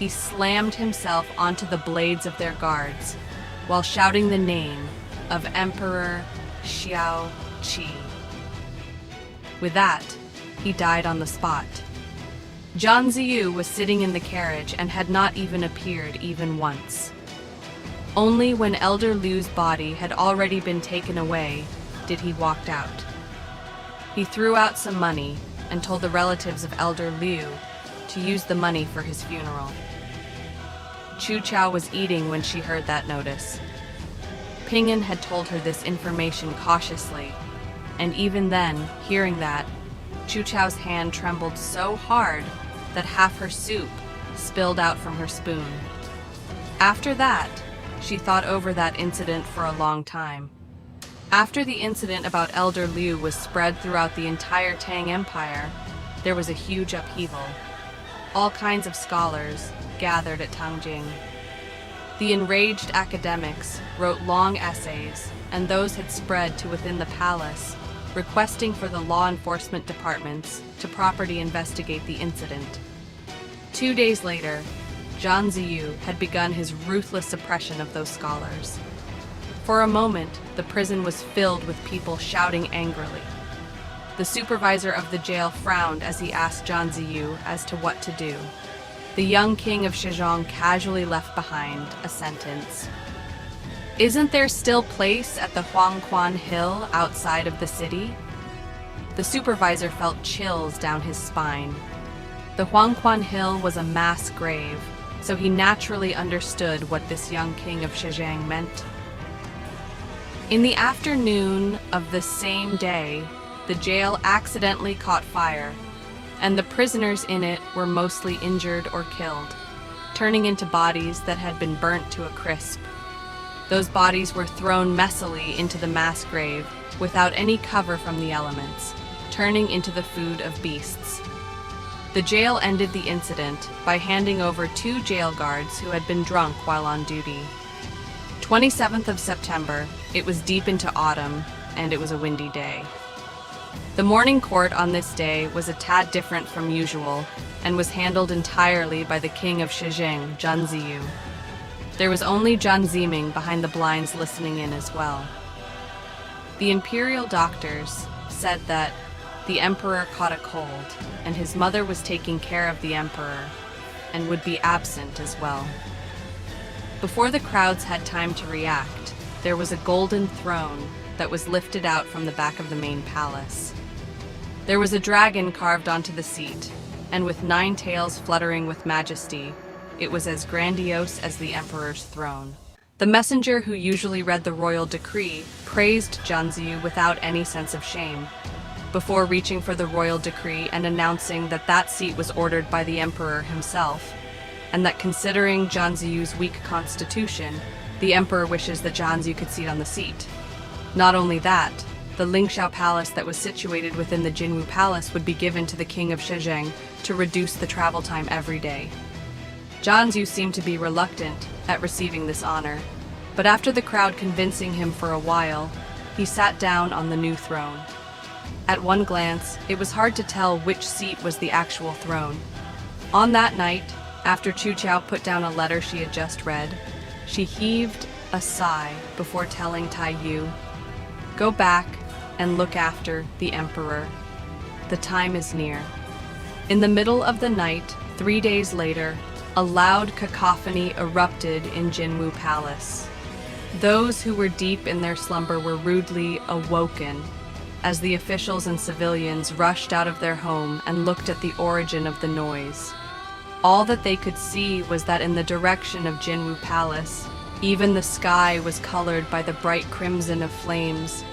he slammed himself onto the blades of their guards while shouting the name of Emperor Xiao Qi. With that, he died on the spot. Zhang Ziyu was sitting in the carriage and had not even appeared even once. Only when Elder Liu's body had already been taken away did he walk out. He threw out some money and told the relatives of Elder Liu to use the money for his funeral. Chu Chao was eating when she heard that notice. Ping'an had told her this information cautiously, and even then, hearing that, Chu Chao's hand trembled so hard that half her soup spilled out from her spoon. After that, she thought over that incident for a long time. After the incident about Elder Liu was spread throughout the entire Tang Empire, there was a huge upheaval. All kinds of scholars gathered at Tangjing. The enraged academics wrote long essays, and those had spread to within the palace, requesting for the law enforcement departments to properly investigate the incident. 2 days later, Zhang Ziyu had begun his ruthless suppression of those scholars. For a moment, the prison was filled with people shouting angrily. The supervisor of the jail frowned as he asked Zhang Ziyu as to what to do. The young king of Shizhong casually left behind a sentence. "Isn't there still place at the Huangquan Hill outside of the city?" The supervisor felt chills down his spine. The Huangquan Hill was a mass grave, so he naturally understood what this young king of Shizhang meant. In the afternoon of the same day, the jail accidentally caught fire, and the prisoners in it were mostly injured or killed, turning into bodies that had been burnt to a crisp. Those bodies were thrown messily into the mass grave without any cover from the elements, turning into the food of beasts. The jail ended the incident by handing over 2 jail guards who had been drunk while on duty. 27th of September, it was deep into autumn, and it was a windy day. The morning court on this day was a tad different from usual, and was handled entirely by the king of Shizheng, Zhang Ziyu. There was only Zhang Ziming behind the blinds listening in as well. The imperial doctors said that the emperor caught a cold, and his mother was taking care of the emperor, and would be absent as well. Before the crowds had time to react, there was a golden throne that was lifted out from the back of the main palace. There was a dragon carved onto the seat, and with 9 tails fluttering with majesty, it was as grandiose as the emperor's throne. The messenger who usually read the royal decree praised Zhang Ziyu without any sense of shame, before reaching for the royal decree and announcing that that seat was ordered by the emperor himself, and that considering Zhang Ziyu's weak constitution, the emperor wishes that Zhang Ziyu could sit on the seat. Not only that, the Lingxiao Palace that was situated within the Jinwu Palace would be given to the king of Shizheng to reduce the travel time every day. Zhang Ziyu seemed to be reluctant at receiving this honor, but after the crowd convincing him for a while, he sat down on the new throne. At one glance, it was hard to tell which seat was the actual throne. On that night, after Chu Chao put down a letter she had just read, she heaved a sigh before telling Tai Yu, "Go back and look after the emperor. The time is near." In the middle of the night, 3 days later, a loud cacophony erupted in Jinwu Palace. Those who were deep in their slumber were rudely awoken as the officials and civilians rushed out of their home and looked at the origin of the noise. All that they could see was that in the direction of Jinwu Palace, even the sky was colored by the bright crimson of flames,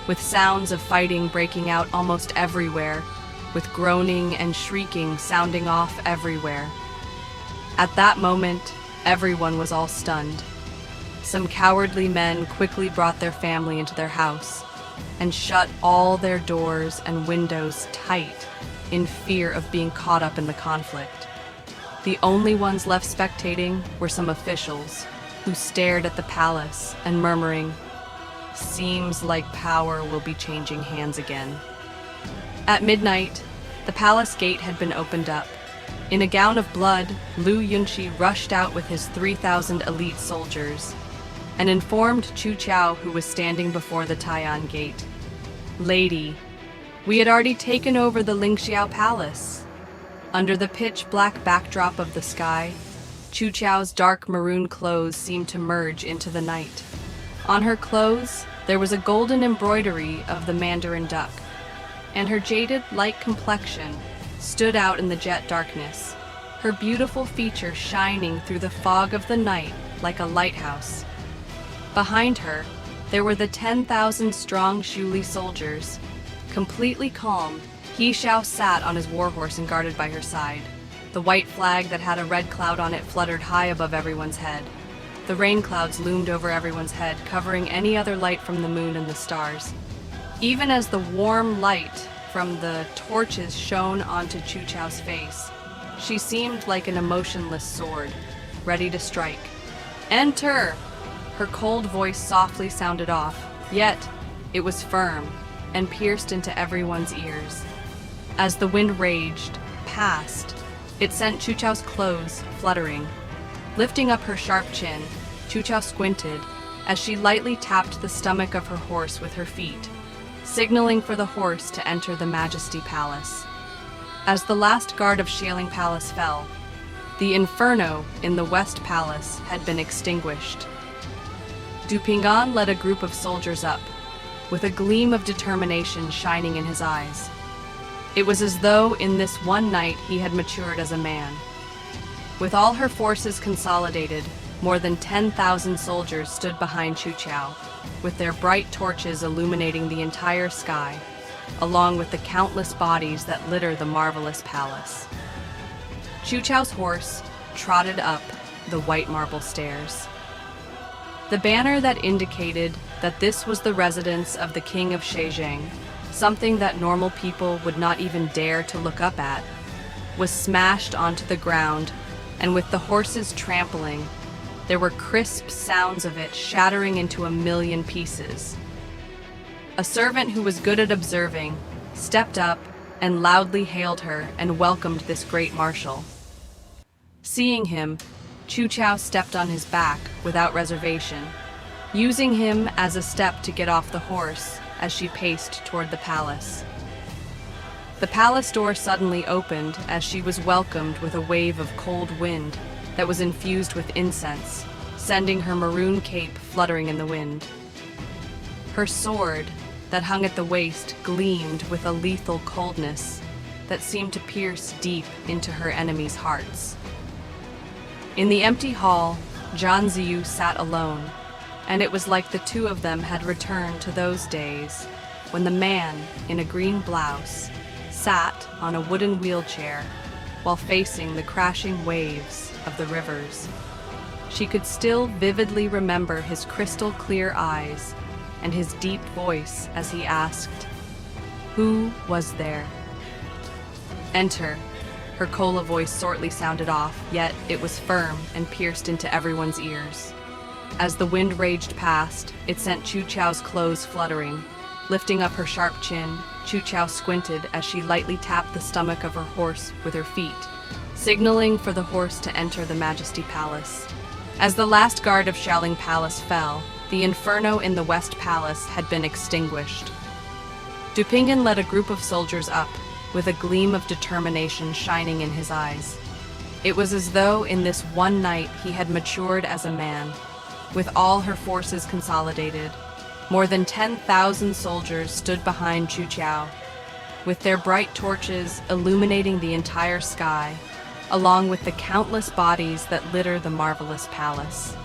with sounds of fighting breaking out almost everywhere, with groaning and shrieking sounding off everywhere. At that moment, everyone was all stunned. Some cowardly men quickly brought their family into their house and shut all their doors and windows tight in fear of being caught up in the conflict. The only ones left spectating were some officials who stared at the palace and murmuring, "Seems like power will be changing hands again." At midnight, the palace gate had been opened up, In a gown of blood, Lu Yunqi rushed out with his 3,000 elite soldiers and informed Chu Chao, who was standing before the Tai'an gate. "Lady, we had already taken over the Lingxiao Palace." Under the pitch-black backdrop of the sky, Chu Chao's dark maroon clothes seemed to merge into the night. On her clothes, there was a golden embroidery of the Mandarin duck, and her jaded, light complexion stood out in the jet darkness, her beautiful features shining through the fog of the night like a lighthouse. Behind her, there were the 10,000-strong Shuli soldiers. Completely calm, He Xiao sat on his warhorse and guarded by her side. The white flag that had a red cloud on it fluttered high above everyone's head. The rain clouds loomed over everyone's head, covering any other light from the moon and the stars. Even as the warm light from the torches shone onto Chu Chao's face, she seemed like an emotionless sword, ready to strike. "Enter!" Her cold voice softly sounded off, yet it was firm and pierced into everyone's ears. As the wind raged past, it sent Chu Chao's clothes fluttering. Lifting up her sharp chin, Chu Chao squinted as she lightly tapped the stomach of her horse with her feet, signaling for the horse to enter the Majesty Palace. As the last guard of Xialing Palace fell, the inferno in the West Palace had been extinguished. Du Ping'an led a group of soldiers up, with a gleam of determination shining in his eyes. It was as though in this one night he had matured as a man. With all her forces consolidated, more than 10,000 soldiers stood behind Chu Chao, with their bright torches illuminating the entire sky, along with the countless bodies that litter the marvelous palace. Chu Chao's horse trotted up the white marble stairs. The banner that indicated that this was the residence of the King of Shizheng, something that normal people would not even dare to look up at, was smashed onto the ground, and with the horses trampling, there were crisp sounds of it shattering into a million pieces. A servant who was good at observing stepped up and loudly hailed her and welcomed this great marshal. Seeing him, Chu Chao stepped on his back without reservation, using him as a step to get off the horse as she paced toward the palace. The palace door suddenly opened as she was welcomed with a wave of cold wind that was infused with incense, sending her maroon cape fluttering in the wind. Her sword, that hung at the waist, gleamed with a lethal coldness that seemed to pierce deep into her enemies' hearts. In the empty hall, Zhan Ziyu sat alone, and it was like the two of them had returned to those days when the man in a green blouse sat on a wooden wheelchair while facing the crashing waves of the rivers. She could still vividly remember his crystal-clear eyes and his deep voice as he asked, "Who was there?" "Enter." Her Kola voice shortly sounded off, yet it was firm and pierced into everyone's ears. As the wind raged past, it sent Chu Chao's clothes fluttering. Lifting up her sharp chin, Chu Chao squinted as she lightly tapped the stomach of her horse with her feet, signaling for the horse to enter the Majesty Palace. As the last guard of Xialing Palace fell, the inferno in the West Palace had been extinguished. Du Ping'an led a group of soldiers up, with a gleam of determination shining in his eyes. It was as though in this one night he had matured as a man. With all her forces consolidated, more than 10,000 soldiers stood behind Chu Chao, with their bright torches illuminating the entire sky, along with the countless bodies that litter the marvelous palace.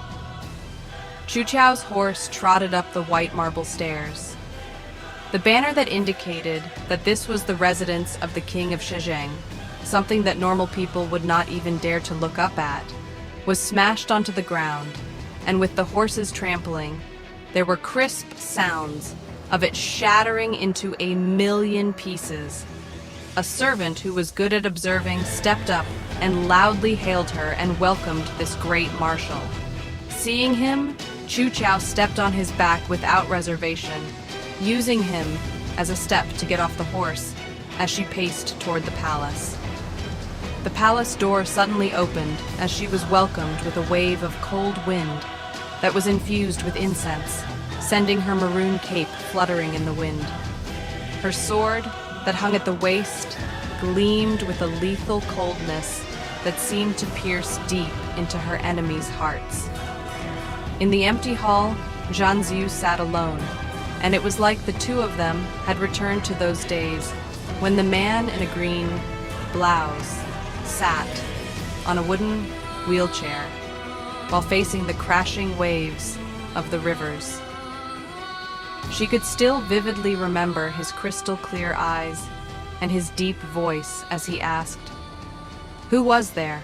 Chu Chao's horse trotted up the white marble stairs. The banner that indicated that this was the residence of the King of Shizheng, something that normal people would not even dare to look up at, was smashed onto the ground, and with the horses trampling, there were crisp sounds of it shattering into a million pieces. A servant who was good at observing stepped up and loudly hailed her and welcomed this great marshal. Seeing him, Chu Chao stepped on his back without reservation, using him as a step to get off the horse as she paced toward the palace. The palace door suddenly opened as she was welcomed with a wave of cold wind that was infused with incense, sending her maroon cape fluttering in the wind. Her sword, that hung at the waist, gleamed with a lethal coldness that seemed to pierce deep into her enemies' hearts. In the empty hall, Zhanziu sat alone, and it was like the two of them had returned to those days when the man in a green blouse sat on a wooden wheelchair while facing the crashing waves of the rivers. She could still vividly remember his crystal-clear eyes and his deep voice as he asked, "Who was there?"